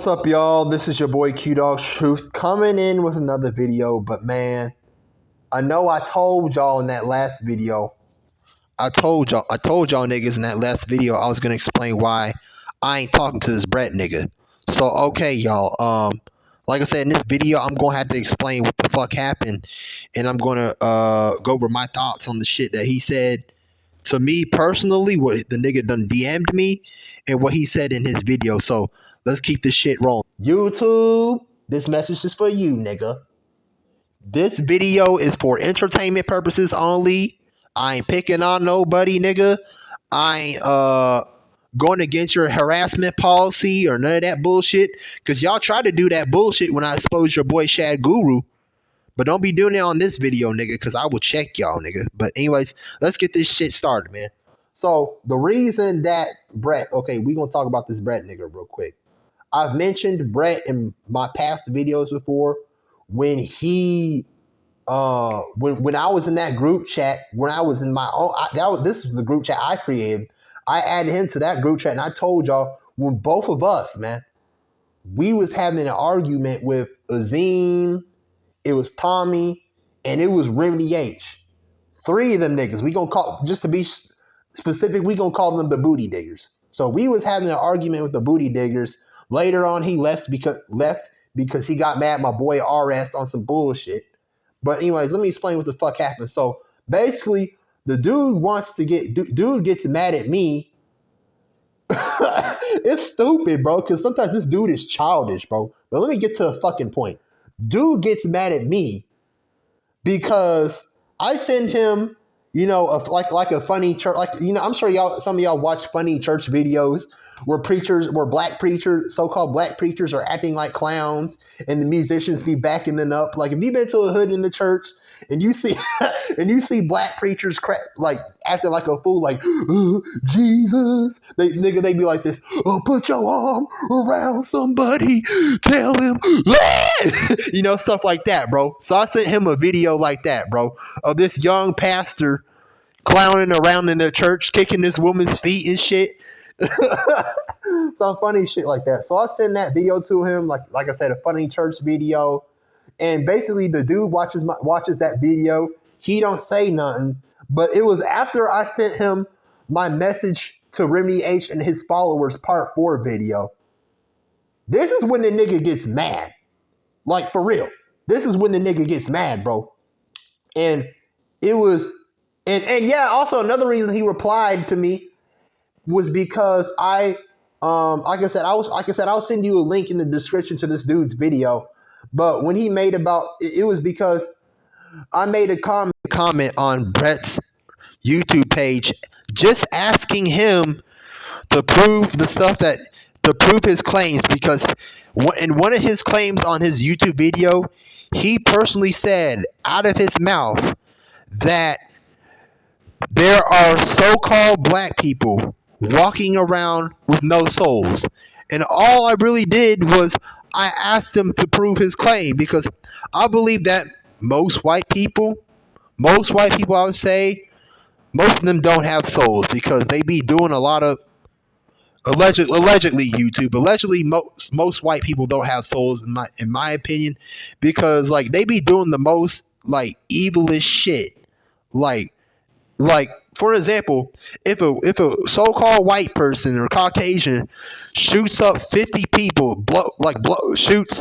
What's up, y'all? This is your boy Q Dog Truth coming in with another video. But man, I know I told y'all in that last video. I told y'all niggas in that last video I was gonna explain why I ain't talking to this Brett nigga. So okay, y'all. Like I said in this video, I'm gonna have to explain what the fuck happened, and I'm gonna go over my thoughts on the shit that he said to me personally, what the nigga done DM'd me, and what he said in his video. So let's keep this shit rolling. YouTube, this message is for you, nigga. This video is for entertainment purposes only. I ain't picking on nobody, nigga. I ain't going against your harassment policy or none of that bullshit. Cause y'all tried to do that bullshit when I exposed your boy Shad Guru. But don't be doing it on this video, nigga, because I will check y'all, nigga. But anyways, let's get this shit started, man. So the reason that Brett, okay, we gonna talk about this Brett nigga real quick. I've mentioned Brett in my past videos before when he when I was in that group chat, when I was in my own this was the group chat I created. I added him to that group chat and I told y'all when both of us, man, we was having an argument with Azim, it was Tommy, and it was Remedy H. Three of them niggas. We gonna call, just to be specific, we gonna call them the booty diggers. So we was having an argument with the booty diggers. Later on, he left because he got mad at my boy RS on some bullshit. But anyways, let me explain what the fuck happened. So basically, the dude gets mad at me. It's stupid, bro, because sometimes this dude is childish, bro. But let me get to the fucking point. Dude gets mad at me because I send him, like a funny church, I'm sure some of y'all watch funny church videos where black preachers, so-called black preachers, are acting like clowns, and the musicians be backing them up. Like if you've been to a hood in the church and you see and you see black preachers like acting like a fool, like Jesus, they be like this. Oh, put your arm around somebody, tell him, stuff like that, bro. So I sent him a video like that, bro, of this young pastor clowning around in the church, kicking this woman's feet and shit. Some funny shit like that. So I send that video to him, like I said, a funny church video. And basically the dude watches that video. He don't say nothing. But it was after I sent him my message to Remedy H and his followers part 4 video. This is when the nigga gets mad. Like for real. This is when the nigga gets mad, bro. And it was and yeah, also another reason he replied to me was because like I said, I'll send you a link in the description to this dude's video. But when he made it was because I made a comment on Brett's YouTube page, just asking him to prove his claims, because in one of his claims on his YouTube video, he personally said out of his mouth that there are so-called black people walking around with no souls. And all I really did was I asked him to prove his claim, because I believe that most white people, I would say, most of them don't have souls, because they be doing a lot of allegedly YouTube. Allegedly, most white people don't have souls in my opinion, because like they be doing the most like evilest shit. Like for example, if a so-called white person or Caucasian shoots up 50 people, shoots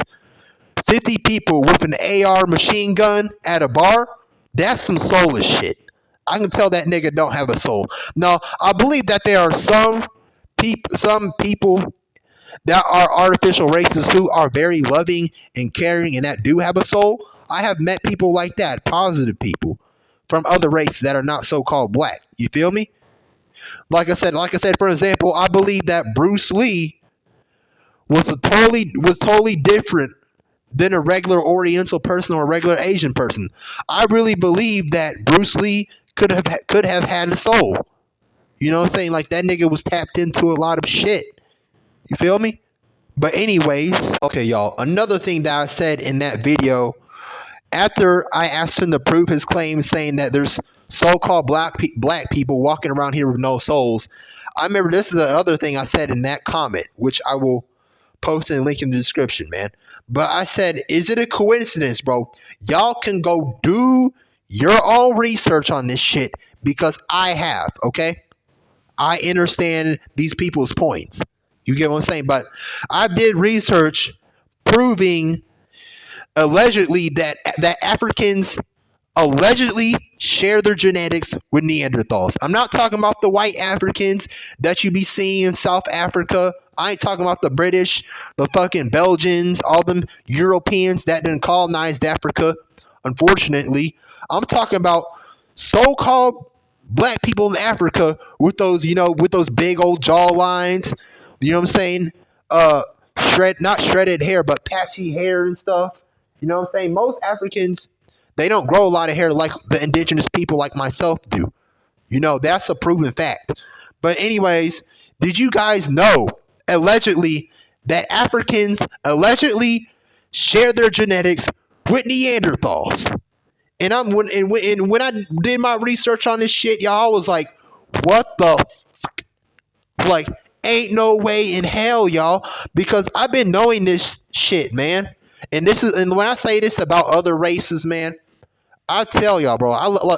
50 people with an AR machine gun at a bar, that's some soulless shit. I can tell that nigga don't have a soul. Now, I believe that there are some people that are artificial races who are very loving and caring and that do have a soul. I have met people like that, positive people from other races that are not so-called black. You feel me? Like I said, for example, I believe that Bruce Lee was totally different than a regular Oriental person or a regular Asian person. I really believe that Bruce Lee could have had a soul. You know what I'm saying? Like that nigga was tapped into a lot of shit. You feel me? But anyways, okay, y'all. Another thing that I said in that video, after I asked him to prove his claim, saying that there's so-called black people walking around here with no souls, I remember this is another thing I said in that comment, which I will Post and link in the description, man. But I said, is it a coincidence, bro? Y'all can go do your own research on this shit because I have, okay? I understand these people's points. You get what I'm saying? But I did research proving allegedly that Africans allegedly share their genetics with Neanderthals. I'm not talking about the white Africans that you be seeing in South Africa. I ain't talking about the British, the fucking Belgians, all them Europeans that didn't colonize Africa, unfortunately. I'm talking about so-called black people in Africa with those, with those big old jaw lines. You know what I'm saying? Uh, not shredded hair, but patchy hair and stuff. You know what I'm saying? Most Africans, they don't grow a lot of hair like the indigenous people like myself do. That's a proven fact. But anyways, did you guys know allegedly that Africans allegedly share their genetics with Neanderthals? And when I did my research on this shit, y'all was like, what the like, ain't no way in hell, y'all, because I've been knowing this shit, man. And when I say this about other races, man, I tell y'all, bro.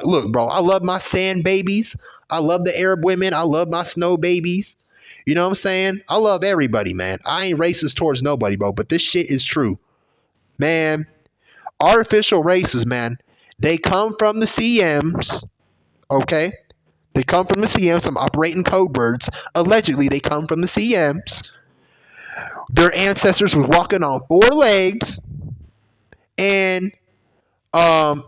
Look, bro. I love my sand babies. I love the Arab women. I love my snow babies. You know what I'm saying? I love everybody, man. I ain't racist towards nobody, bro. But this shit is true, man. Artificial races, man. They come from the CMs. Okay, they come from the CMs. I'm operating code words. Allegedly, they come from the CMs. Their ancestors was walking on four legs, and um,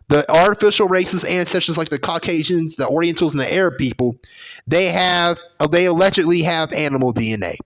the artificial races ancestors like the Caucasians, the Orientals, and the Arab people, they allegedly have animal DNA.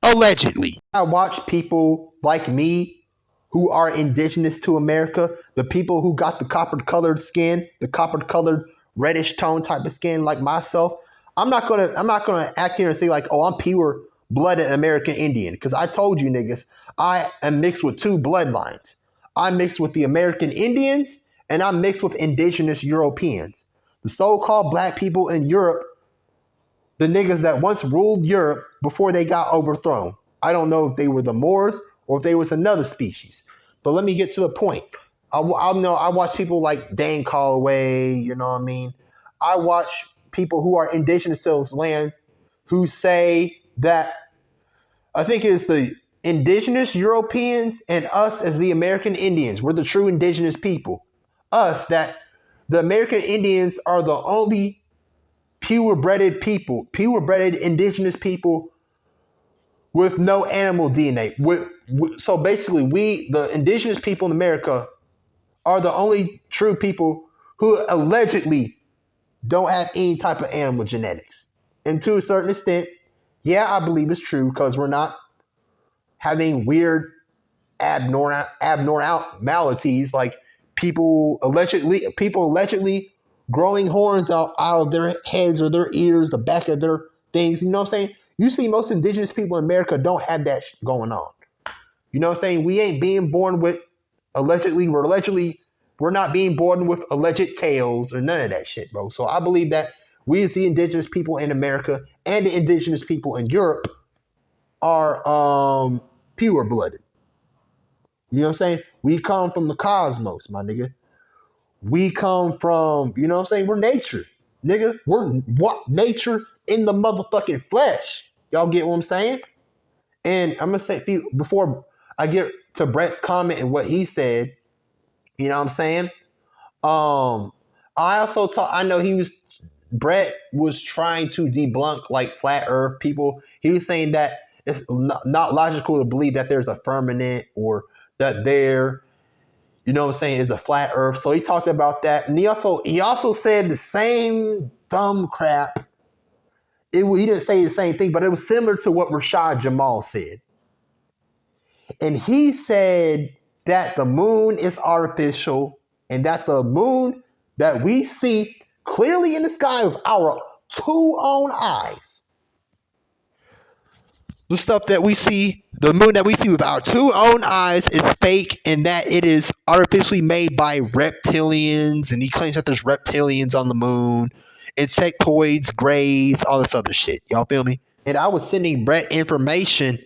Allegedly. I watch people like me who are indigenous to America, the people who got the copper colored skin, the copper colored reddish tone type of skin like myself. I'm not gonna act here and say like, oh, I'm pure blooded American Indian, because I told you niggas, I am mixed with two bloodlines. I'm mixed with the American Indians and I'm mixed with indigenous Europeans. The so-called black people in Europe, the niggas that once ruled Europe before they got overthrown. I don't know if they were the Moors or if they was another species. But let me get to the point. I watch people like Dane Calloway, you know what I mean? I watch people who are indigenous to this land who say that I think it's the indigenous Europeans and us as the American Indians. We're the true indigenous people. Us, that the American Indians are the only pure-blooded people, pure-blooded indigenous people with no animal DNA. So basically, we, the indigenous people in America, are the only true people who allegedly don't have any type of animal genetics. And to a certain extent, yeah, I believe it's true because we're not having weird abnormalities like people allegedly growing horns out of their heads or their ears, the back of their things. You know what I'm saying? You see, most indigenous people in America don't have that going on. You know what I'm saying? We ain't being born with we're not being born with alleged tails or none of that shit, bro. So I believe that we as the indigenous people in America and the indigenous people in Europe are pure blooded. You know what I'm saying? We come from the cosmos, my nigga. We come from, you know what I'm saying? We're nature, nigga. We're what nature in the motherfucking flesh. Y'all get what I'm saying? And I'm gonna say before I get to Brett's comment and what he said, you know what I'm saying? I also I know Brett was trying to debunk like flat earth people. He was saying that it's not logical to believe that there's a firmament or that there, you know what I'm saying, is a flat earth. So he talked about that. And he also said the same dumb crap. He didn't say the same thing, but it was similar to what Rashad Jamal said. And he said that the moon is artificial and that the moon that we see clearly in the sky with our two own eyes, the stuff that we see, the moon that we see with our two own eyes is fake and that it is artificially made by reptilians. And he claims that there's reptilians on the moon, insectoids, grays, all this other shit. Y'all feel me? And I was sending Brett information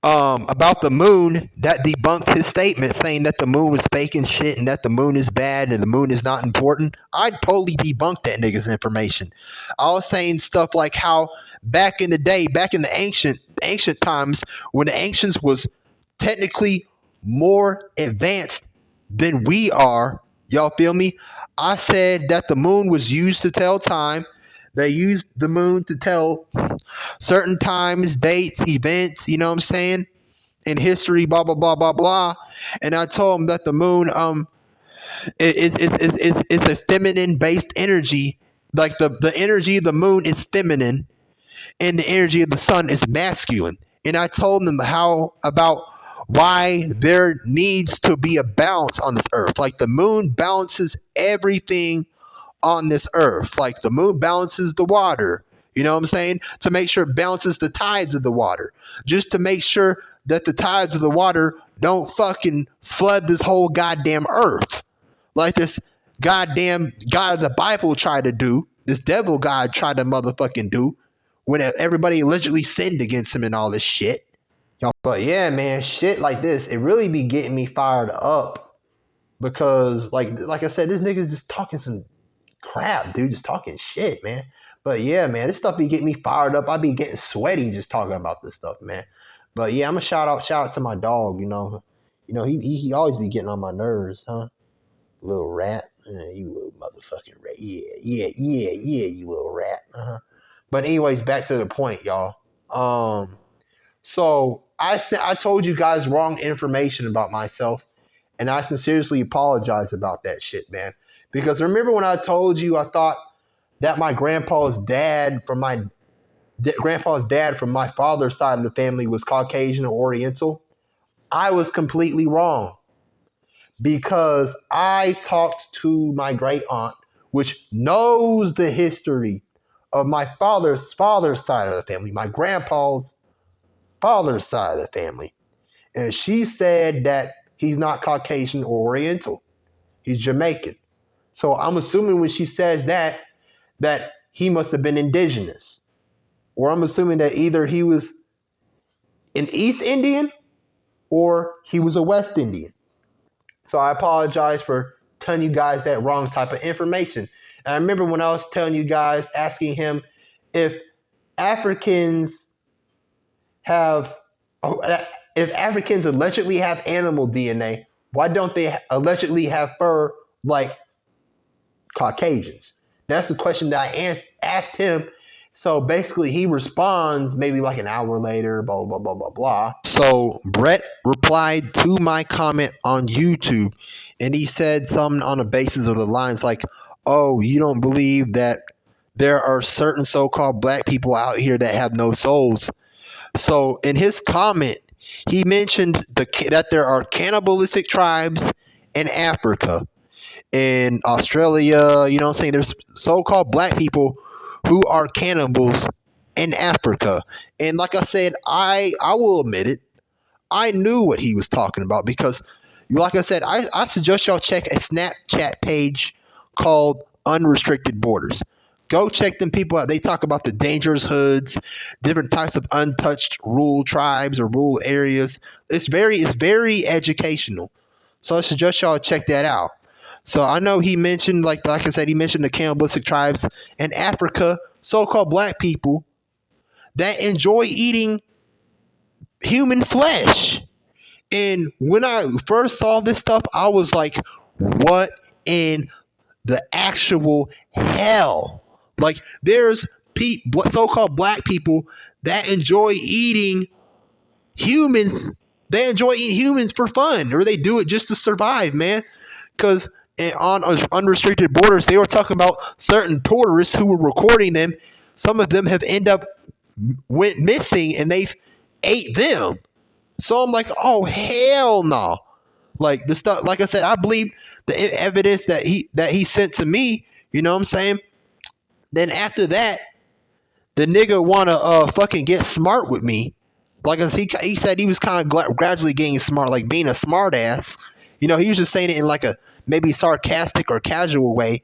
about the moon that debunked his statement saying that the moon was fake and shit and that the moon is bad and the moon is not important. I totally debunked that nigga's information. I was saying stuff like how back in the day, back in the ancient times, when the ancients was technically more advanced than we are, y'all feel me? I said that the moon was used to tell time. They used the moon to tell certain times, dates, events, you know what I'm saying? In history, blah blah blah blah blah. And I told him that the moon is a feminine based energy. Like the energy of the moon is feminine and the energy of the sun is masculine. And I told them how about why there needs to be a balance on this earth. Like the moon balances everything on this earth. Like the moon balances the water. You know what I'm saying? To make sure it balances the tides of the water. Just to make sure that the tides of the water don't fucking flood this whole goddamn earth. Like this goddamn God of the Bible tried to do. This devil God tried to motherfucking do when everybody allegedly sinned against him and all this shit. But yeah, man, shit like this, it really be getting me fired up because like I said, this nigga's just talking some crap, dude, just talking shit, man. But yeah, man, this stuff be getting me fired up. I be getting sweaty just talking about this stuff, man. But yeah, I'm a shout out to my dog. He always be getting on my nerves, huh? Little rat, you little motherfucking rat. Yeah, you little rat. But anyways, back to the point, y'all. So I told you guys wrong information about myself, and I sincerely apologize about that shit, man. Because remember when I told you I thought that my grandpa's dad from my father's side of the family was Caucasian or Oriental? I was completely wrong because I talked to my great aunt, which knows the history of my father's side of the family, my grandpa's father's side of the family. And she said that he's not Caucasian or Oriental. He's Jamaican. So I'm assuming when she says that he must have been indigenous. Or I'm assuming that either he was an East Indian or he was a West Indian. So I apologize for telling you guys that wrong type of information. And I remember when I was telling you guys, asking him if Africans have, if Africans allegedly have animal DNA, why don't they allegedly have fur like Caucasians? That's the question that I asked him. So basically, he responds maybe like an hour later, blah, blah, blah, blah, blah. So Brett replied to my comment on YouTube, and he said something on the basis of the lines like, oh, you don't believe that there are certain so-called black people out here that have no souls. So in his comment, he mentioned that there are cannibalistic tribes in Africa, in Australia, you know what I'm saying? There's so-called black people who are cannibals in Africa. And like I said, I will admit it. I knew what he was talking about because like I said, I suggest y'all check a Snapchat page called Unrestricted Borders. Go check them people out. They talk about the dangerous hoods, different types of untouched rural tribes or rural areas. It's very educational. So I suggest y'all check that out. So I know he mentioned, like I said, he mentioned the cannibalistic tribes in Africa, so-called black people that enjoy eating human flesh. And when I first saw this stuff, I was like, what in the actual hell? Like, there's so-called black people that enjoy eating humans. They enjoy eating humans for fun, or they do it just to survive, man. Because on Unrestricted Borders, they were talking about certain tourists who were recording them. Some of them have went missing, and they've ate them. So I'm like, oh hell no! Like the stuff, like I said, I believe the evidence that he sent to me. You know what I'm saying? Then after that, the nigga wanna fucking get smart with me. Like he said, he was kind of gradually getting smart, like being a smart ass. You know, he was just saying it in like a maybe sarcastic or casual way,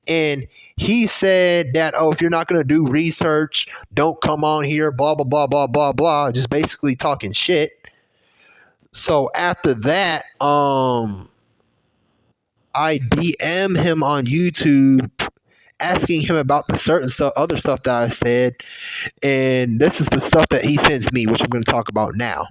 and he said that, oh, if you're not gonna do research, don't come on here, blah blah blah blah blah blah, just basically talking shit. So after that, I DM him on YouTube asking him about the certain stuff, other stuff that I said, and this is the stuff that he sends me, which I'm going to talk about now.